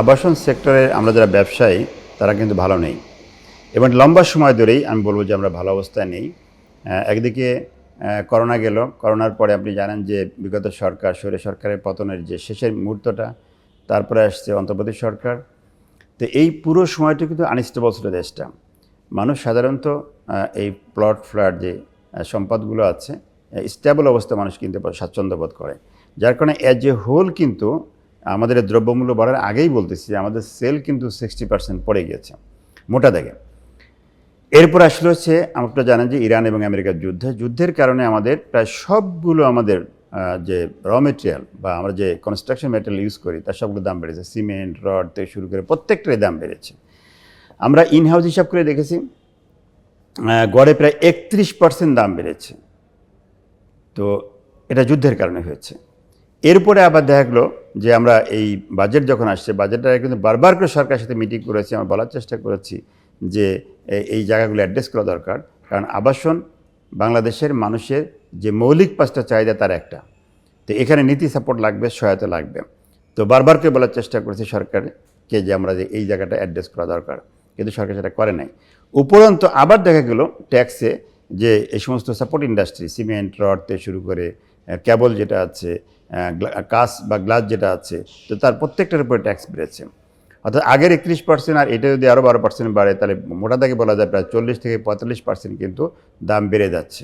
আবাসন সেক্টরে আমরা যারা ব্যবসায়ী তারা কিন্তু ভালো নেই এবং লম্বা সময় ধরেই আমি বলবো যে আমরা ভালো অবস্থায় নেই। একদিকে করোনা গেল, করোনার পরে আপনি জানেন যে বিগত সরকার স্বৈর সরকারের পতনের যে শেষের মুহূর্তটা, তারপরে আসছে অন্তর্বর্তী সরকার। তো এই পুরো সময়টা কিন্তু আনস্টেবল ছিল দেশটা। মানুষ সাধারণত এই প্লট ফ্ল্যাট যে সম্পদগুলো আছে স্টেবল অবস্থা মানুষ কিনতে স্বাচ্ছন্দ্য বোধ করে, যার কারণে অ্যাজ এ হোল কিন্তু আমাদের দ্রব্যমূল্য বাড়ার আগেই বলতেছি আমাদের সেল কিন্তু 60% পড়ে গিয়েছে মোটা দাগে। এরপর আসলে হচ্ছে আপনারা জানেন যে ইরান এবং আমেরিকার যুদ্ধের কারণে আমাদের প্রায় সবগুলো আমাদের যে র মেটেরিয়াল বা আমরা যে কনস্ট্রাকশন মেটেরিয়াল ইউজ করি তার সবগুলো দাম বেড়েছে। সিমেন্ট, রড থেকে শুরু করে প্রত্যেকটারই দাম বেড়েছে। আমরা ইনহাউস হিসাব করে দেখেছি গড়ে প্রায় 31% দাম বেড়েছে। তো এটা যুদ্ধের কারণে হয়েছে। এরপরে আবার দেখা গেলো যে আমরা এই বাজেট যখন আসছে, বাজেটটা কিন্তু বারবার করে সরকারের সাথে মিটিং করেছি, আমরা বলার চেষ্টা করেছি যে এই জায়গাগুলো অ্যাড্রেস করা দরকার। কারণ আবাসন বাংলাদেশের মানুষের যে মৌলিক 5টা চাহিদা তার একটা। তো এখানে নীতি সাপোর্ট লাগবে, সহায়তা লাগবে। তো বারবার করে বলার চেষ্টা করেছি সরকারকে যে আমরা যে এই জায়গাটা অ্যাড্রেস করা দরকার, কিন্তু সরকার সেটা করে নাই। উপরন্তু আবার দেখা গেল ট্যাক্সে যে এই সমস্ত সাপোর্ট ইন্ডাস্ট্রি সিমেন্ট, রড থেকে শুরু করে কেবল যেটা আছে, কাঁচ বা গ্লাস যেটা আছে, তো তার প্রত্যেকটার উপরে ট্যাক্স বেড়েছে। অর্থাৎ আগের 31% আর এটা যদি আরও 12% বাড়ে তাহলে মোটা দাগে বলা যায় প্রায় 40 থেকে 45% কিন্তু দাম বেড়ে যাচ্ছে।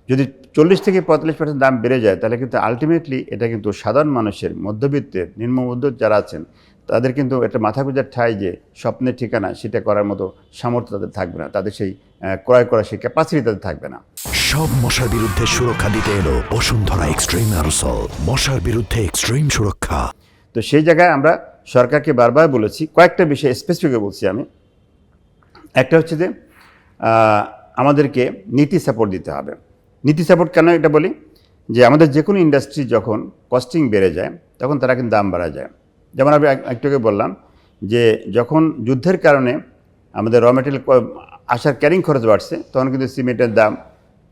যদি 40 থেকে 45% দাম বেড়ে যায় তাহলে কিন্তু আলটিমেটলি এটা কিন্তু সাধারণ মানুষের, মধ্যবিত্তের, নিম্ন মধ্যবিত্ত যারা আছেন তাদের কিন্তু একটা মাথা গোঁজার ঠাঁই যে স্বপ্নের ঠিকানা সেটা করার মতো সামর্থ্য তাদের থাকবে না, তাদের সেই ক্রয় করার সেই ক্যাপাসিটি তাদের থাকবে না। সব মশার বিরুদ্ধে সুরক্ষা দিতে এলো বসুন্ধরা এক্সট্রিম অ্যারোসল, মশার বিরুদ্ধে এক্সট্রিম সুরক্ষা। তো সেই জায়গায় আমরা সরকারকে বারবার বলেছি, কয়েকটা বিষয় স্পেসিফিক বলছি আমি। একটা হচ্ছে যে আমাদেরকে নীতি সাপোর্ট দিতে হবে। নীতি সাপোর্ট কেন এটা বলি, যে আমাদের যে কোনো ইন্ডাস্ট্রি যখন কস্টিং বেড়ে যায় তখন তারা কিন্তু দাম বাড়া যায়। যেমন আমি একটু আগে বললাম যে যখন যুদ্ধের কারণে আমাদের র মেটেরিয়াল আসার ক্যারিং খরচ বাড়ছে তখন কিন্তু সিমেন্টের দাম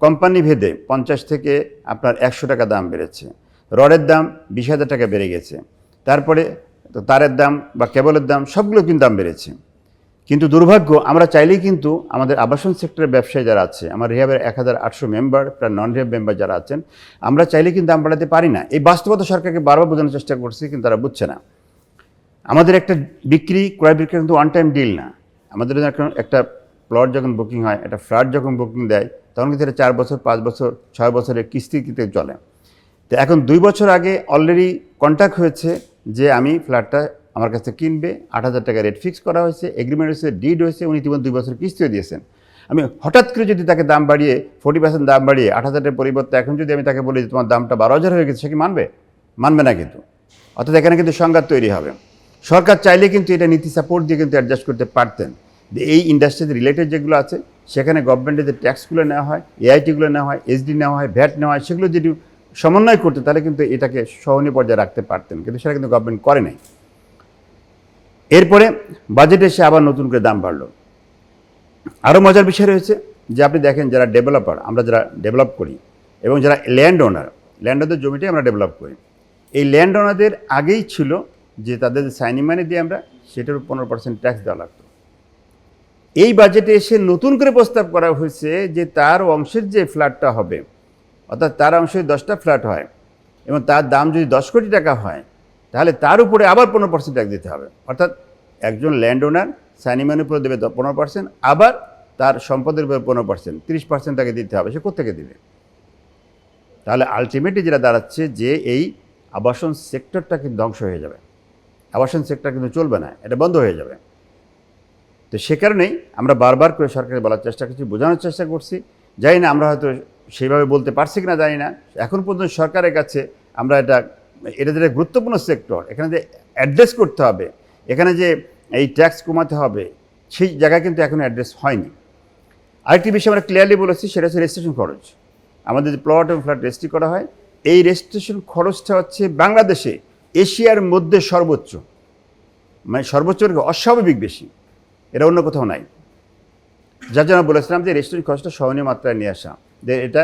কোম্পানি ভেদে 50 থেকে আপনার 100 টাকা দাম বেড়েছে। রডের দাম 20,000 টাকা বেড়ে গেছে। তারপরে তারের দাম বা কেবলের দাম সবগুলো কিন্তু দাম বেড়েছে। কিন্তু দুর্ভাগ্য, আমরা চাইলেই কিন্তু আমাদের আবাসন সেক্টরের ব্যবসায়ী যারা আছে, আমার রিহাবের 1800 মেম্বার, প্রায় নন রিহাব মেম্বার যারা আছেন, আমরা চাইলে কিন্তু দাম বাড়াতে পারি না। এই বাস্তবতা সরকারকে বারবার বোঝানোর চেষ্টা করছি, কিন্তু তারা বুঝছে না। আমাদের একটা ক্রয় বিক্রি কিন্তু ওয়ান টাইম ডিল না। আমাদের একটা প্লট যখন বুকিং হয়, একটা ফ্ল্যাট যখন বুকিং দেয় তখন কিন্তু এটা 4 বছর, 5 বছর, 6 বছরের কিস্তিতে চলে। তো এখন 2 বছর আগে অলরেডি কন্ট্যাক্ট হয়েছে যে আমি ফ্ল্যাটটা আমার কাছে কিনবে, 8,000 টাকা রেট ফিক্স করা হয়েছে, এগ্রিমেন্ট হয়েছে, ডিড হয়েছে, উনি ইতিমধ্যে 2 বছর কিস্তিও দিয়েছেন। আমি হঠাৎ করে যদি তাকে দাম বাড়িয়ে 40% দাম বাড়িয়ে 8,000-এর পরিবর্তে এখন যদি আমি তাকে বলি যে তোমার দামটা 12,000 হয়ে গেছে, সে কি মানবে না কিন্তু। অর্থাৎ এখানে কিন্তু সংঘাত তৈরি হবে। সরকার চাইলে কিন্তু এটা নীতি সাপোর্ট দিয়ে কিন্তু অ্যাডজাস্ট করতে পারতেন। এই ইন্ডাস্ট্রিতে রিলেটেড যেগুলো আছে সেখানে গভর্নমেন্টের যে ট্যাক্সগুলো নেওয়া হয়, এআইটিগুলো নেওয়া হয়, এসডি নেওয়া হয়, ভ্যাট নেওয়া হয়, সেগুলো যদি সমন্বয় করতে তাহলে কিন্তু এটাকে সহনীয় পর্যায়ে রাখতে পারতেন, কিন্তু সেটা কিন্তু গভর্নমেন্ট করে নাই। এরপরে বাজেটে এসে আবার নতুন করে দাম বাড়লো। আরও মজার বিষয় রয়েছে যে আপনি দেখেন যারা ডেভেলপার, আমরা যারা ডেভেলপ করি এবং যারা ল্যান্ড ওনারদের জমিটাই আমরা ডেভেলপ করি, এই ল্যান্ড ওনারদের আগেই ছিল যে তাদের সাইনিং মানি দিয়ে আমরা সেটার 15% ট্যাক্স দেওয়া লাগতো। এই বাজেটে এসে নতুন করে প্রস্তাব করা হয়েছে যে তার অংশের যে ফ্ল্যাটটা হবে, অর্থাৎ তার অংশে 10টা ফ্ল্যাট হয় এবং তার দাম যদি 10 কোটি টাকা হয় তাহলে তার উপরে আবার 15% ট্যাক্স দিতে হবে। অর্থাৎ একজন ল্যান্ড ওনার সাইনিং মানির উপরে দেবে 15%, আবার তার সম্পদের উপরে 15%, 30% তাকে দিতে হবে। সে কোত্থেকে দেবে? তাহলে আলটিমেটলি যেটা দাঁড়াচ্ছে যে এই আবাসন সেক্টরটা কিন্তু ধ্বংস হয়ে যাবে। আবাসন সেক্টর কিন্তু চলবে না, এটা বন্ধ হয়ে যাবে। তো সে কারণেই আমরা বারবার করে সরকারকে বলার চেষ্টা করছি, বোঝানোর চেষ্টা করছি। জানি না আমরা হয়তো সেইভাবে বলতে পারছি কিনা জানি না। এখন পর্যন্ত সরকারের কাছে আমরা এটা যেটা গুরুত্বপূর্ণ সেক্টর, এখানে যে অ্যাড্রেস করতে হবে, এখানে যে এই ট্যাক্স কমাতে হবে, সেই জায়গায় কিন্তু এখনও অ্যাড্রেস হয়নি। আরেকটি বিষয় আমরা ক্লিয়ারলি বলেছি, সেটা হচ্ছে রেজিস্ট্রেশন খরচ। আমাদের যে প্লট এবং ফ্ল্যাট রেজিস্ট্রি করা হয়, এই রেজিস্ট্রেশন খরচটা হচ্ছে বাংলাদেশে এশিয়ার মধ্যে সর্বোচ্চ, মানে সর্বোচ্চ অস্বাভাবিক বেশি, এটা অন্য কোথাও নাই। যার জন্য বলেছিলাম যে রেজিস্ট্রেশন খরচটা সহনীয় মাত্রায় নিয়ে আসা, যে এটা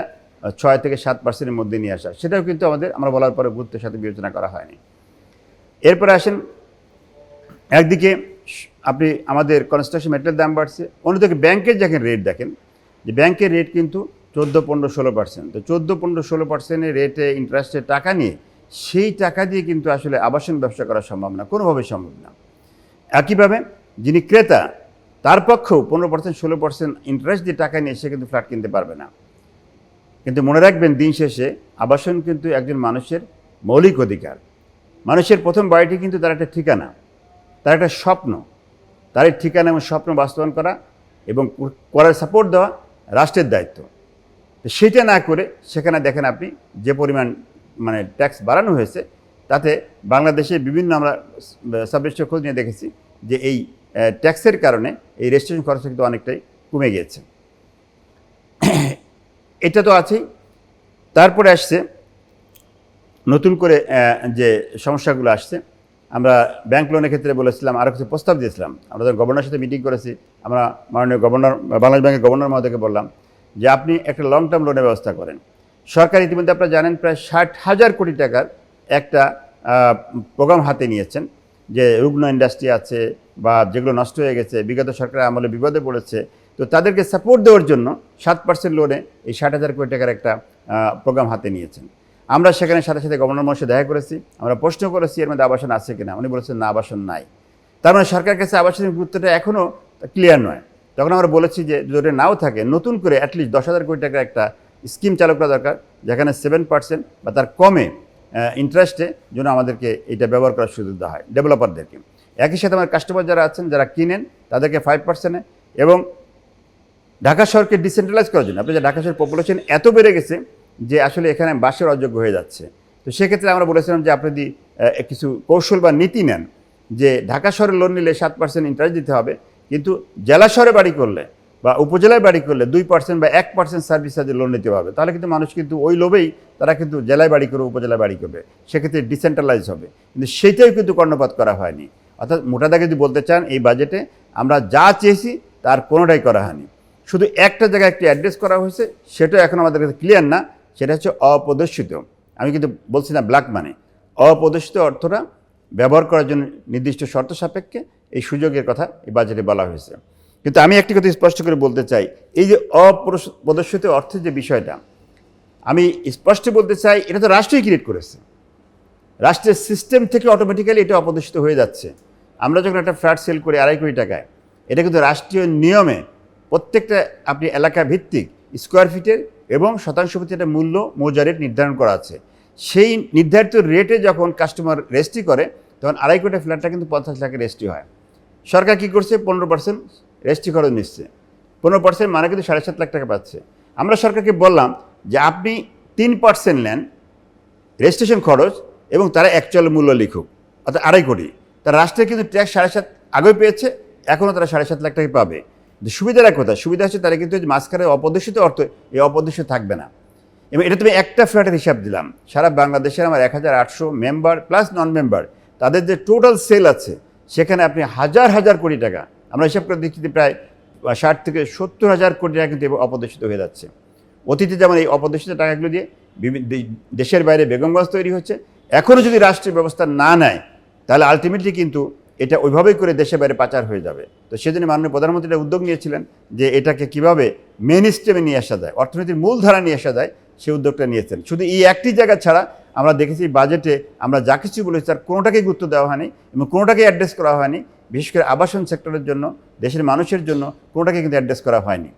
6 থেকে 7% মধ্যে নিয়ে আসা, সেটাও কিন্তু আমরা বলার পরে গুরুত্বের সাথে বিবেচনা করা হয়নি। এরপরে আসেন একদিকে আপনি আমাদের কনস্ট্রাকশন মেটেরিয়াল দাম বাড়ছে, অন্যদিকে ব্যাংকের দেখেন রেট দেখেন যে ব্যাংকের রেট কিন্তু 14-15-16%। তো 14-15-16% রেটে ইন্টারেস্টের টাকা নিয়ে সেই টাকা দিয়ে কিন্তু আসলে আবাসন ব্যবসা করা সম্ভব না, কোনোভাবেই সম্ভব না। একইভাবে যিনি ক্রেতা তার পক্ষেও 15%-16% ইন্টারেস্ট দিয়ে টাকা নিয়ে সে কিন্তু ফ্ল্যাট কিনতে পারবে না। কিন্তু মনে রাখবেন, দিন শেষে আবাসন কিন্তু একজন মানুষের মৌলিক অধিকার। মানুষের প্রথম বাড়িটি কিন্তু তার একটা ঠিকানা, তার একটা স্বপ্ন। তার এই ঠিকানা এবং স্বপ্ন বাস্তবায়ন করা এবং করার সাপোর্ট দেওয়া রাষ্ট্রের দায়িত্ব। তো সেটা না করে সেখানে দেখেন আপনি যে পরিমাণ মানে ট্যাক্স বাড়ানো হয়েছে, তাতে বাংলাদেশে বিভিন্ন আমরা সাবরেজিস্ট্রার খোঁজ নিয়ে দেখেছি যে এই ট্যাক্সের কারণে এই রেজিস্ট্রেশন খরচ কিন্তু অনেকটাই কমে গিয়েছে। এটা তো আছেই। তারপরে আসছে নতুন করে যে সমস্যাগুলো আসছে, আমরা ব্যাংক লোনের ক্ষেত্রে বলেছিলাম, আরও কিছু প্রস্তাব দিয়েছিলাম। আমরা যখন গভর্নরের সাথে মিটিং করেছি, আমরা মাননীয় গভর্নর, বাংলাদেশ ব্যাংকের গভর্নর মহোদয়কে বললাম যে আপনি একটা লং টার্ম লোনের ব্যবস্থা করেন। সরকার ইতিমধ্যে আপনারা জানেন প্রায় 60,000 কোটি টাকার একটা প্রোগ্রাম হাতে নিয়েছেন, যে রুগ্ন ইন্ডাস্ট্রি আছে বা যেগুলো নষ্ট হয়ে গেছে, বিগত সরকারের আমলে বিপদে পড়েছে, তো তাদেরকে সাপোর্ট দেওয়ার জন্য 7% লোনে এই 60,000 কোটি টাকার একটা প্রোগ্রাম হাতে নিয়েছেন। আমরা সেখানে সাথে সাথে গভর্নর মহাশয় দেখা করেছি, আমরা প্রশ্ন করেছি এর মধ্যে আবাসন আছে কিনা, উনি বলেছেন না, আবাসন নাই। তার মানে সরকারের কাছে আবাসনের গুরুত্বটা এখনও ক্লিয়ার নয়। তখন আমরা বলেছি যে যদি নাও থাকে, নতুন করে অ্যাটলিস্ট 10,000 কোটি টাকার একটা স্কিম চালু করা দরকার, যেখানে 7% বা তার কমে ইন্টারেস্টে যেন আমাদেরকে এটা ব্যবহার করার সুযোগ দেওয়া হয় ডেভেলপারদেরকে। একই সাথে আমার কাস্টমার যারা আছেন, যারা কিনেন, তাদেরকে 5%-এ, এবং ঢাকা শহরকে ডিসেন্ট্রালাইজ করার জন্য। আপনি যে ঢাকা শহরের পপুলেশন এত বেড়ে গেছে যে আসলে এখানে বাসের অযোগ্য হয়ে যাচ্ছে। তো সেক্ষেত্রে আমরা বলেছিলাম যে আপনি যদি কিছু কৌশল বা নীতি নেন, যে ঢাকা শহরে লোন নিলে 7% ইন্টারেস্ট দিতে হবে, কিন্তু জেলা শহরে বাড়ি করলে বা উপজেলায় বাড়ি করলে 2% বা 1% সার্ভিস চার্জে লোন নিতে হবে। তাহলে কিন্তু মানুষ কিন্তু ওই লোভেই তারা কিন্তু জেলায় বাড়ি করবে, উপজেলায় বাড়ি করবে, সেক্ষেত্রে ডিসেন্ট্রালাইজ হবে। কিন্তু সেইটাই কিন্তু কর্ণপাত করা হয়নি। অর্থাৎ মোটা দাগে যদি বলতে চান, এই বাজেটে আমরা যা চেয়েছি তার কোনোটাই করা হয়নি। শুধু একটা জায়গায় একটি অ্যাড্রেস করা হয়েছে, সেটাও এখন আমাদের কাছে ক্লিয়ার না, সেটা হচ্ছে অপ্রদর্শিত। আমি কিন্তু বলছি না ব্ল্যাক মানি, অপ্রদর্শিত অর্থটা ব্যবহার করার জন্য নির্দিষ্ট শর্ত সাপেক্ষে এই সুযোগের কথা এই বাজেটে বলা হয়েছে। কিন্তু আমি একটি কথা স্পষ্ট করে বলতে চাই, এই যে অপ্রদর্শিত অর্থের যে বিষয়টা, আমি স্পষ্ট বলতে চাই, এটা তো রাষ্ট্রই ক্রিয়েট করেছে। রাষ্ট্রের সিস্টেম থেকে অটোমেটিক্যালি এটা অপ্রদর্শিত হয়ে যাচ্ছে। আমরা যখন একটা ফ্ল্যাট সেল করি 2.5 কোটি টাকায়, এটা কিন্তু রাষ্ট্রীয় নিয়মে প্রত্যেকটা আপনি এলাকা ভিত্তিক স্কোয়ার ফিটের এবং শতাংশ ভিত্তিক একটা মূল্য মৌজা রেট নির্ধারণ করা আছে। সেই নির্ধারিত রেটে যখন কাস্টমার রেজিস্ট্রি করে, তখন 2.5 কোটি ফ্ল্যাটটা কিন্তু 50 লাখে রেজিস্ট্রি হয়। সরকার কী করছে, 15% রেজিস্ট্রি খরচ নিচ্ছে। 15% মানে কিন্তু 7.5 লাখ টাকা পাচ্ছে। আমরা সরকারকে বললাম যে আপনি 3% নেন রেজিস্ট্রেশন খরচ, এবং তারা অ্যাকচুয়াল মূল্য লিখুক, অর্থাৎ 2.5 কোটি। তারা রাষ্ট্রে কিন্তু ট্যাক্স 7.5 আগেই পেয়েছে, এখনও তারা 7.5 লাখ টাকা পাবে। সুবিধার কোথায়? সুবিধা হচ্ছে তারা কিন্তু মাঝখানে অপ্রদর্শিত অর্থ, এই অপ্রদর্শিত থাকবে না। এবং এটা তুমি একটা ফ্ল্যাটের হিসাব দিলাম, সারা বাংলাদেশের আমার 1,800 মেম্বার প্লাস নন মেম্বার, তাদের যে টোটাল সেল আছে, সেখানে আপনি হাজার হাজার কোটি টাকা, আমরা হিসাব করে দেখছি প্রায় 60 থেকে 70,000 কোটি টাকা কিন্তু অপ্রদর্শিত হয়ে যাচ্ছে। অতীতে যেমন এই অপ্রদর্শিত টাকাগুলো দিয়ে দেশের বাইরে বেগমগঞ্জ তৈরি হচ্ছে, এখনও যদি রাষ্ট্রীয় ব্যবস্থা না নেয়, তাহলে আলটিমেটলি কিন্তু এটা ওইভাবেই করে দেশের বাইরে পাচার হয়ে যাবে। তো সেজন্য মাননীয় প্রধানমন্ত্রী উদ্যোগ নিয়েছিলেন যে এটাকে কীভাবে মেন স্ট্রিমে নিয়ে আসা যায়, অর্থনীতির মূলধারা নিয়ে আসা যায়, সেই উদ্যোগটা নিয়েছেন। শুধু এই একটি জায়গা ছাড়া আমরা দেখেছি বাজেটে আমরা যা কিছু বলেছি তার কোনোটাকেই গুরুত্ব দেওয়া হয়নি এবং কোনোটাকেই অ্যাড্রেস করা হয়নি। বিশেষ করে আবাসন সেক্টরের জন্য, দেশের মানুষের জন্য কোনোটাকে কিন্তু অ্যাড্রেস করা হয়নি।